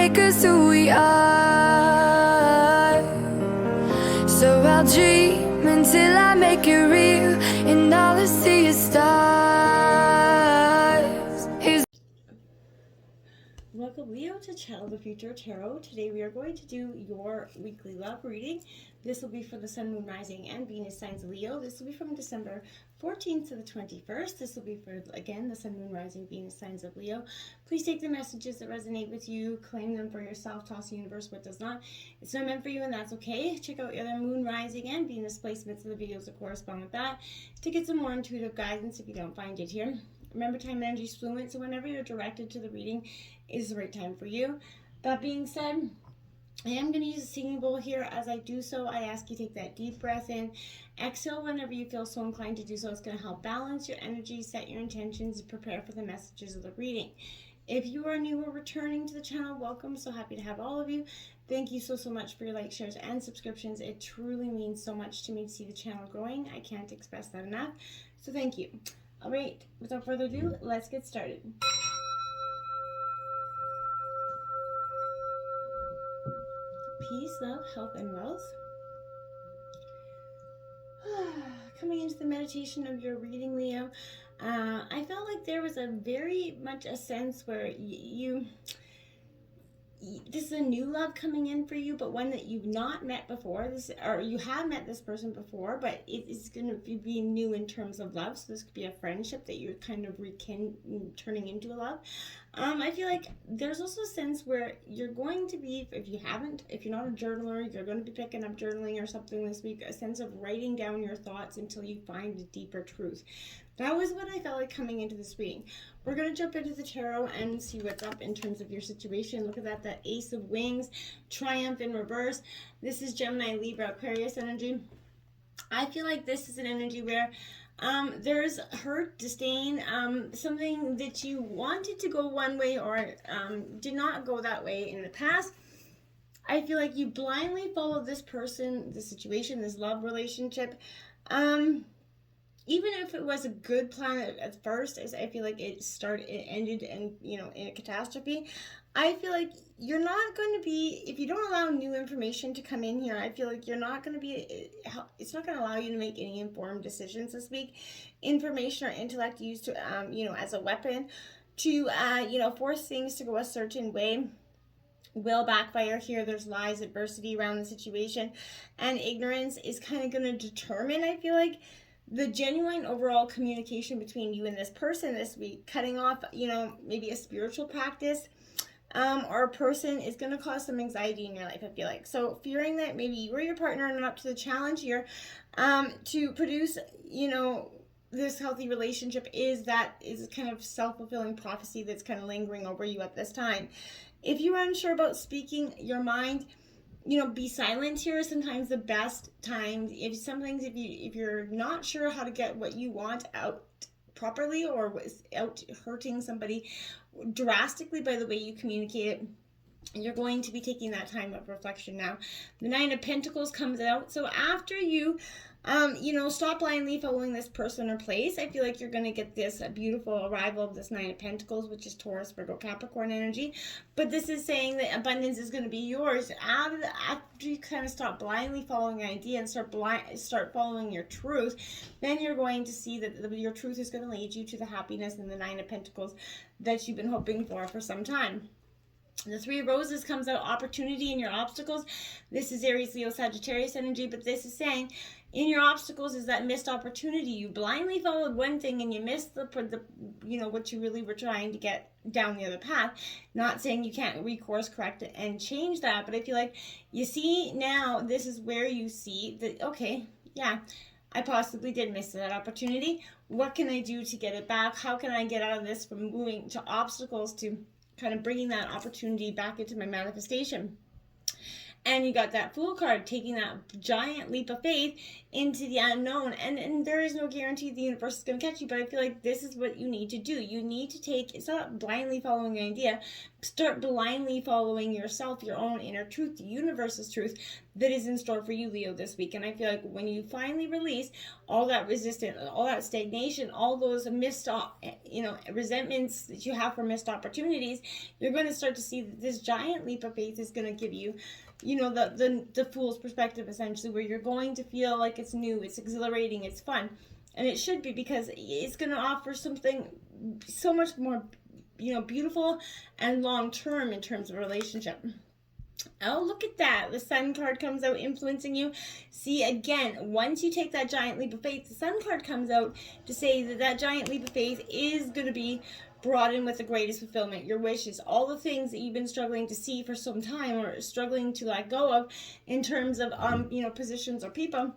make us who we are. So I'll dream until I make it real, and all I see is stars. Welcome, Leo, to Channel the Future Tarot. Today we are going to do your weekly love reading. This will be for the Sun, Moon, Rising, and Venus signs of Leo. This will be from December 14th to the 21st. This will be for, again, the Sun, Moon, Rising, Venus signs of Leo. Please take the messages that resonate with you, claim them for yourself, toss the universe what does not. It's not meant for you, and that's okay. Check out the other Moon, Rising, and Venus placements of the videos that correspond with that to get some more intuitive guidance if you don't find it here. Remember, time and energy is fluent, so whenever you're directed to the reading is the right time for you. That being said, I am going to use a singing bowl here. As I do so, I ask you to take that deep breath in. Exhale whenever you feel so inclined to do so. It's going to help balance your energy, set your intentions, and prepare for the messages of the reading. If you are new or returning to the channel, welcome. So happy to have all of you. Thank you so much for your likes, shares, and subscriptions. It truly means so much to me to see the channel growing. I can't express that enough. So thank you. All right, without further ado, let's get started. Peace, love, health, and wealth. Coming into the meditation of your reading, Leo, I felt like there was a very much a sense where this is a new love coming in for you, but one that you've not met before. Or you have met this person before, but it is going to be new in terms of love. So this could be a friendship that you're kind of turning into a love. I feel like there's also a sense where you're going to be, if you're not a journaler, you're going to be picking up journaling or something this week, a sense of writing down your thoughts until you find a deeper truth. That was what I felt like coming into this reading. We're going to jump into the tarot and see what's up in terms of your situation. Look at that Ace of Wings, Triumph in reverse. This is Gemini, Libra, Aquarius energy. I feel like this is an energy where there's hurt, disdain, something that you wanted to go one way or did not go that way in the past. I feel like you blindly followed this person, this situation, this love relationship. Even if it was a good plan at first, as I feel like it ended in a catastrophe. I feel like you're not going to be, if you don't allow new information to come in here, I feel like you're not going to be, it's not going to allow you to make any informed decisions this week. Information or intellect used to, as a weapon to, force things to go a certain way will backfire here. There's lies, adversity around the situation, and ignorance is kind of going to determine, I feel like, the genuine overall communication between you and this person this week. Cutting off, maybe a spiritual practice or a person is going to cause some anxiety in your life, I feel like. So fearing that maybe you or your partner are not up to the challenge here to produce, this healthy relationship is kind of self-fulfilling prophecy that's kind of lingering over you at this time. If you are unsure about speaking your mind, be silent here. Sometimes the best time, if you're not sure how to get what you want out properly or out hurting somebody drastically by the way you communicate it, you're going to be taking that time of reflection now. The Nine of Pentacles comes out. So after you stop blindly following this person or place, I feel like you're going to get this beautiful arrival of this Nine of Pentacles, which is Taurus, Virgo, Capricorn energy. But this is saying that abundance is going to be yours after you kind of stop blindly following an idea and start following your truth. Then you're going to see that your truth is going to lead you to the happiness and the Nine of Pentacles that you've been hoping for some time. The Three of Roses comes out, opportunity in your obstacles. This is Aries, Leo, Sagittarius energy, but this is saying in your obstacles is that missed opportunity. You blindly followed one thing and you missed the what you really were trying to get down the other path. Not saying you can't recourse, correct it, and change that, but I feel like you see now this is where you see that, okay, yeah, I possibly did miss that opportunity. What can I do to get it back? How can I get out of this from moving to obstacles to kind of bringing that opportunity back into my manifestation? And you got that Fool card, taking that giant leap of faith into the unknown, and there is no guarantee the universe is going to catch you, but I feel like this is what you need to do. You need to take, it's not blindly following an idea, start blindly following yourself, your own inner truth, the universe's truth that is in store for you, Leo, this week. And I feel like when you finally release all that resistance, all that stagnation, all those missed resentments that you have for missed opportunities, you're going to start to see that this giant leap of faith is going to give you the fool's perspective, essentially, where you're going to feel like it's new, it's exhilarating, it's fun. And it should be, because it's going to offer something so much more, beautiful and long-term in terms of a relationship. Oh, look at that. The Sun card comes out influencing you. See, again, once you take that giant leap of faith, the Sun card comes out to say that giant leap of faith is going to be brought in with the greatest fulfillment. Your wishes, all the things that you've been struggling to see for some time or struggling to let go of in terms of positions or people.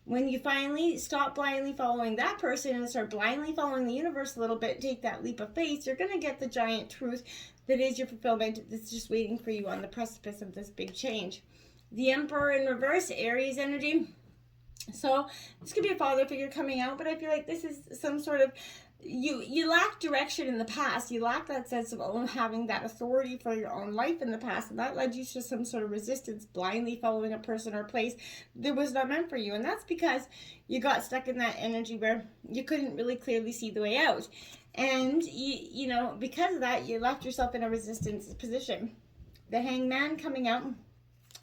When you finally stop blindly following that person and start blindly following the universe a little bit, take that leap of faith, you're going to get the giant truth that is your fulfillment that's just waiting for you on the precipice of this big change. The Emperor in reverse, Aries energy. So this could be a father figure coming out, but I feel like this is some sort of, you lack direction in the past. You lack that sense of having that authority for your own life in the past, and that led you to some sort of resistance, blindly following a person or place that was not meant for you. And that's because you got stuck in that energy where you couldn't really clearly see the way out, and because of that, you left yourself in a resistance position. The Hangman coming out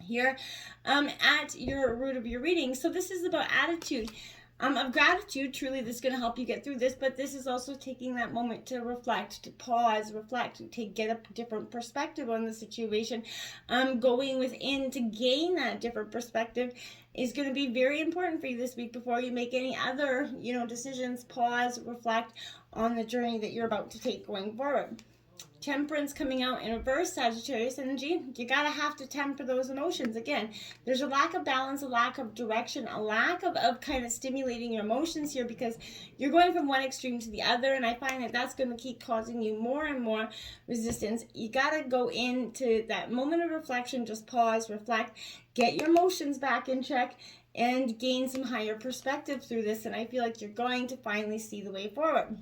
here at your root of your reading. So this is about attitude of gratitude. Truly, this is going to help you get through this, but this is also taking that moment to reflect, to pause, reflect, to get a different perspective on the situation. Going within to gain that different perspective is going to be very important for you this week before you make any other, decisions. Pause, reflect on the journey that you're about to take going forward. Temperance coming out in reverse, Sagittarius energy. You gotta have to temper those emotions. Again, there's a lack of balance, a lack of direction, a lack of kind of stimulating your emotions here, because you're going from one extreme to the other, and I find that that's going to keep causing you more and more resistance. You gotta go into that moment of reflection, just pause, reflect, get your emotions back in check, and gain some higher perspective through this, and I feel like you're going to finally see the way forward.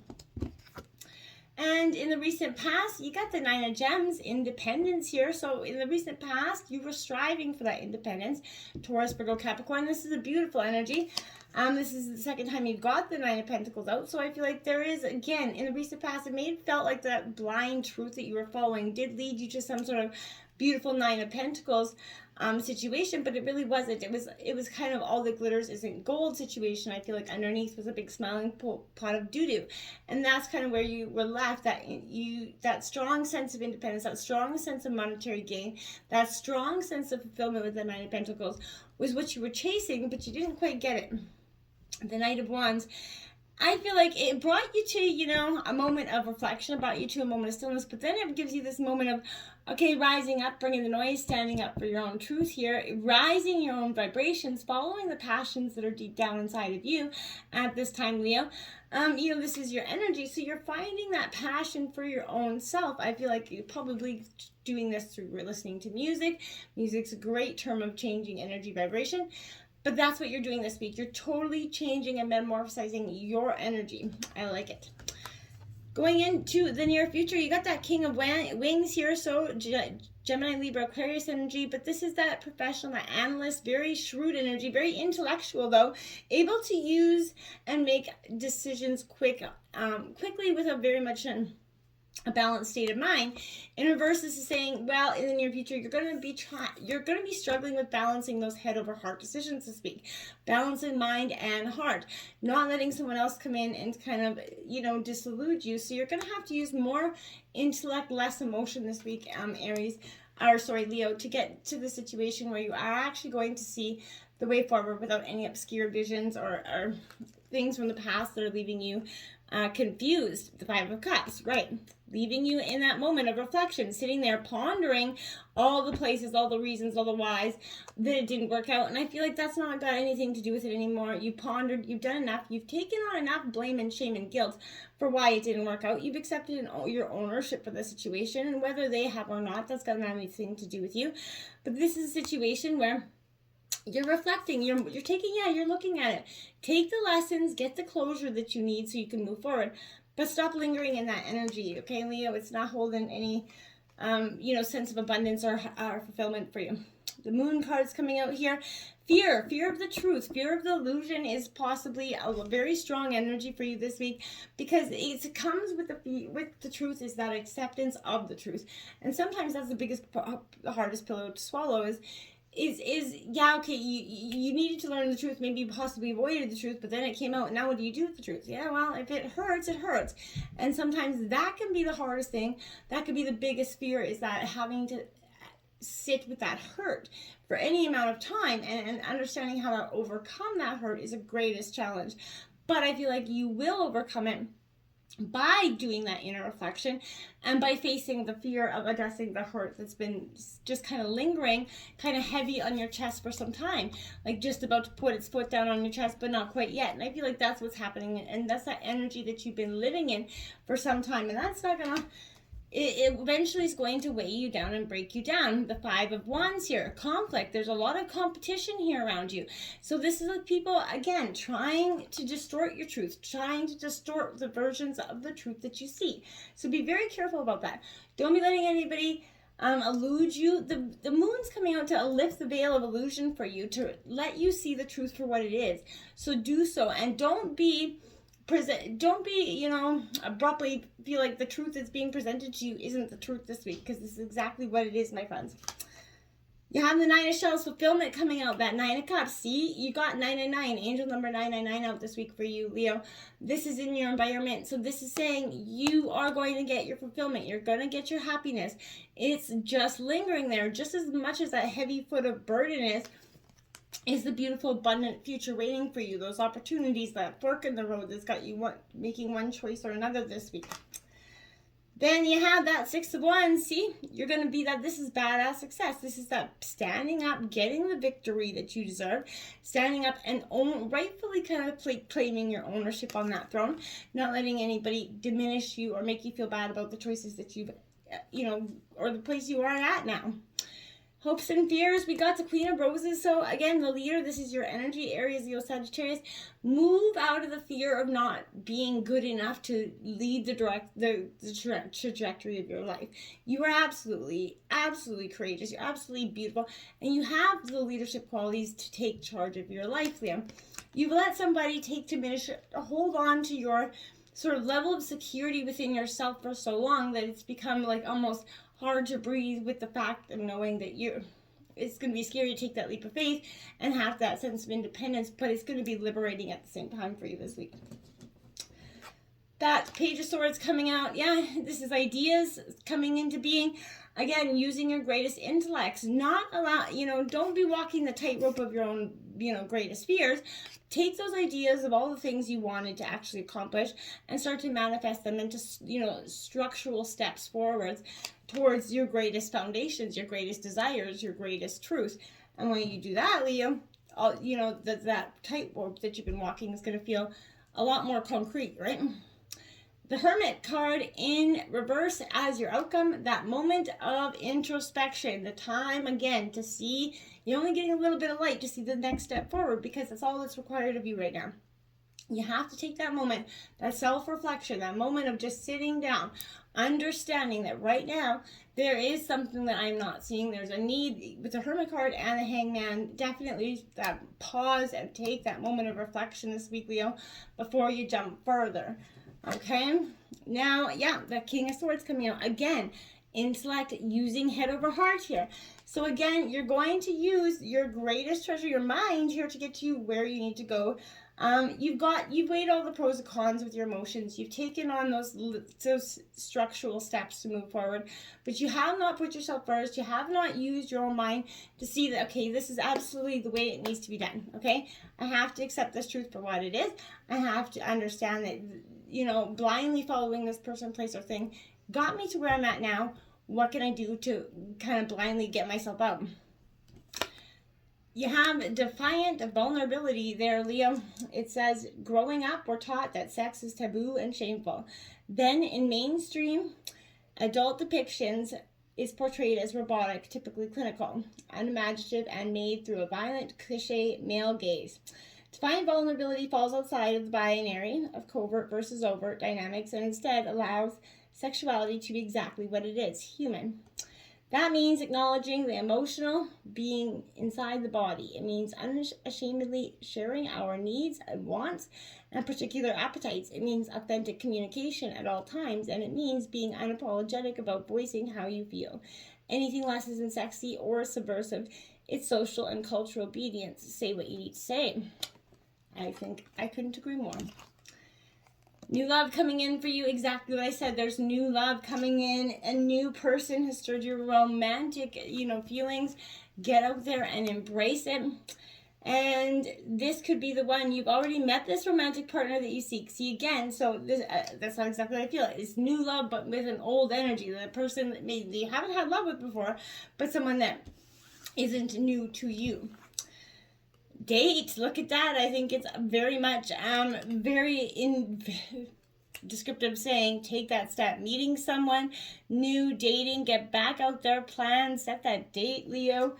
And in the recent past, you got the Nine of Gems, independence here. So in the recent past, you were striving for that independence. Taurus, Virgo, Capricorn. This is a beautiful energy. This is the second time you got the Nine of Pentacles out. So I feel like there is, again, in the recent past, it felt like that blind truth that you were following did lead you to some sort of beautiful Nine of Pentacles situation, but it really wasn't. It was kind of all that glitters isn't gold situation. I feel like underneath was a big smiling pot of doo-doo, and that's kind of where you were left. That strong sense of independence, that strong sense of monetary gain, that strong sense of fulfillment with the Nine of Pentacles was what you were chasing, but you didn't quite get it. The Knight of Wands, I feel like it brought you to, a moment of reflection, it brought you to a moment of stillness, but then it gives you this moment of, okay, rising up, bringing the noise, standing up for your own truth here, rising your own vibrations, following the passions that are deep down inside of you at this time, Leo. This is your energy, so you're finding that passion for your own self. I feel like you're probably doing this through listening to music. Music's a great term of changing energy vibration. But that's what you're doing this week. You're totally changing and metamorphosizing your energy. I like it. Going into the near future, you got that King of Wings here. So Gemini, Libra, Aquarius energy. But this is that professional, that analyst, very shrewd energy, very intellectual though. Able to use and make decisions quickly with a very much a balanced state of mind. In reverse, this is saying, well, in the near future, you're going to be struggling with balancing those head over heart decisions this week, balancing mind and heart, not letting someone else come in and kind of, disillude you. So you're going to have to use more intellect, less emotion this week, Leo, to get to the situation where you are actually going to see the way forward without any obscure visions or things from the past that are leaving you confused. The Five of Cups, right? Leaving you in that moment of reflection, sitting there pondering all the places, all the reasons, all the whys that it didn't work out. And I feel like that's not got anything to do with it anymore. You pondered, you've done enough, you've taken on enough blame and shame and guilt for why it didn't work out. You've accepted your ownership for the situation, and whether they have or not, that's got nothing to do with you. But this is a situation where You're reflecting, you're taking, yeah, you're looking at it. Take the lessons, get the closure that you need so you can move forward, but stop lingering in that energy, okay, Leo? It's not holding any sense of abundance or fulfillment for you. The moon card's coming out here. Fear of the truth, fear of the illusion is possibly a very strong energy for you this week, because it comes with the truth is that acceptance of the truth. And sometimes that's the hardest pillow to swallow is yeah, okay, you needed to learn the truth, maybe you possibly avoided the truth, but then it came out, and now what do you do with the truth? Yeah, well, if it hurts, it hurts. And sometimes that can be the hardest thing. That could be the biggest fear, is that having to sit with that hurt for any amount of time, and understanding how to overcome that hurt is the greatest challenge. But I feel like you will overcome it by doing that inner reflection, and by facing the fear of addressing the hurt that's been just kind of lingering, kind of heavy on your chest for some time, like just about to put its foot down on your chest, but not quite yet. And I feel like that's what's happening, and that's that energy that you've been living in for some time, and that's not gonna, it eventually is going to weigh you down and break you down. The 5 of Wands here, conflict. There's a lot of competition here around you. So this is like people, again, trying to distort your truth, trying to distort the versions of the truth that you see. So be very careful about that. Don't be letting anybody elude you. The moon's coming out to lift the veil of illusion for you, to let you see the truth for what it is. So do so, and don't be abruptly feel like the truth that's being presented to you isn't the truth this week, because this is exactly what it is, my friends. You have the 9 of Shells fulfillment coming out, that 9 of Cups. See, you got 999, angel number 999 out this week for you, Leo. This is in your environment. So this is saying you are going to get your fulfillment. You're going to get your happiness. It's just lingering there, just as much as that heavy foot of burden is the beautiful, abundant future waiting for you. Those opportunities, that fork in the road that's got you making one choice or another this week. Then you have that 6 of Wands. See, you're going to be that. This is badass success. This is that standing up, getting the victory that you deserve, standing up and rightfully kind of claiming your ownership on that throne, not letting anybody diminish you or make you feel bad about the choices that you've, or the place you are at now. Hopes and fears, we got the Queen of Roses. So again, the leader, this is your energy, Aries, Leo, Sagittarius. Move out of the fear of not being good enough to lead the trajectory of your life. You are absolutely, absolutely courageous. You're absolutely beautiful. And you have the leadership qualities to take charge of your life, Leo. You've let somebody hold on to your sort of level of security within yourself for so long that it's become like almost hard to breathe with the fact of knowing that it's going to be scary to take that leap of faith and have that sense of independence, but it's going to be liberating at the same time for you this week. That Page of Swords coming out, yeah, this is ideas coming into being. Again, using your greatest intellects, don't be walking the tightrope of your own, greatest fears. Take those ideas of all the things you wanted to actually accomplish and start to manifest them into, structural steps forwards towards your greatest foundations, your greatest desires, your greatest truth. And when you do that, Leo, that tightrope that you've been walking is going to feel a lot more concrete, right? The Hermit card in reverse as your outcome, that moment of introspection, the time again to see, you're only getting a little bit of light to see the next step forward, because that's all that's required of you right now. You have to take that moment, that self-reflection, that moment of just sitting down, understanding that right now there is something that I'm not seeing. There's a need with the Hermit card and the Hangman. Definitely that pause and take that moment of reflection this week, Leo, before you jump further. Okay, now, yeah, the King of Swords coming out. Again, intellect, using head over heart here. So again, you're going to use your greatest treasure, your mind, here to get you where you need to go. You've weighed all the pros and cons with your emotions. You've taken on those structural steps to move forward, but you have not put yourself first. You have not used your own mind to see that, okay, this is absolutely the way it needs to be done. Okay, I have to accept this truth for what it is. I have to understand that, blindly following this person, place, or thing got me to where I'm at now. What can I do to kind of blindly get myself out? You have defiant vulnerability there, Leo. It says, growing up, we're taught that sex is taboo and shameful. Then in mainstream adult depictions is portrayed as robotic, typically clinical, unimaginative, and made through a violent, cliche male gaze. Defiant vulnerability falls outside of the binary of covert versus overt dynamics and instead allows sexuality to be exactly what it is, human. That means acknowledging the emotional being inside the body. It means unashamedly sharing our needs and wants and particular appetites. It means authentic communication at all times, and it means being unapologetic about voicing how you feel. Anything less isn't sexy or subversive. It's social and cultural obedience. Say what you need to say. I think I couldn't agree more. New love coming in for you, exactly what I said. There's new love coming in. A new person has stirred your romantic, feelings. Get out there and embrace it. And this could be the one. You've already met this romantic partner that you seek. See, again, so that's not exactly what I feel. It's new love, but with an old energy. The person that maybe you haven't had love with before, but someone that isn't new to you. Date, look at that. I think it's very much descriptive saying take that step, meeting someone new, dating, get back out there, plan, set that date, Leo.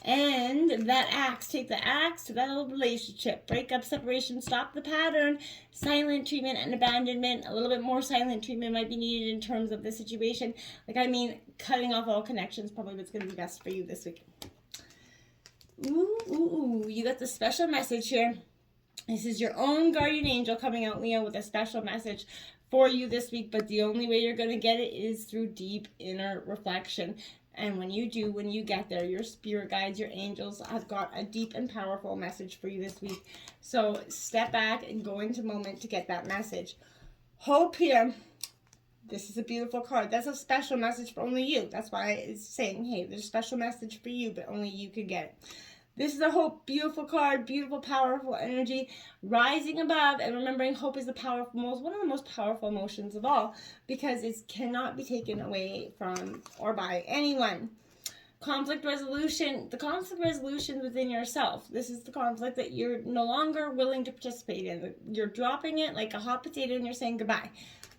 And that axe, take the axe to that old relationship. Break up, separation, stop the pattern. Silent treatment and abandonment. A little bit more silent treatment might be needed in terms of the situation. Cutting off all connections, probably what's going to be best for you this week. Ooh, you got the special message here. This is your own guardian angel coming out, Leo, with a special message for you this week, but the only way you're going to get it is through deep inner reflection. And when you get there, your spirit guides, your angels have got a deep and powerful message for you this week. So step back and go into moment to get that message. Hope here. This is a beautiful card. That's a special message for only you. That's why it's saying, hey, there's a special message for you, but only you can get it. This is a hope, beautiful card, beautiful, powerful energy, rising above, and remembering hope is one of the most powerful emotions of all, because it cannot be taken away from or by anyone. Conflict resolution, the conflict resolution within yourself. This is the conflict that you're no longer willing to participate in. You're dropping it like a hot potato and you're saying goodbye.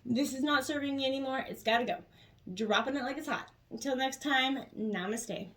This is not serving me anymore. It's got to go. Dropping it like it's hot. Until next time, namaste.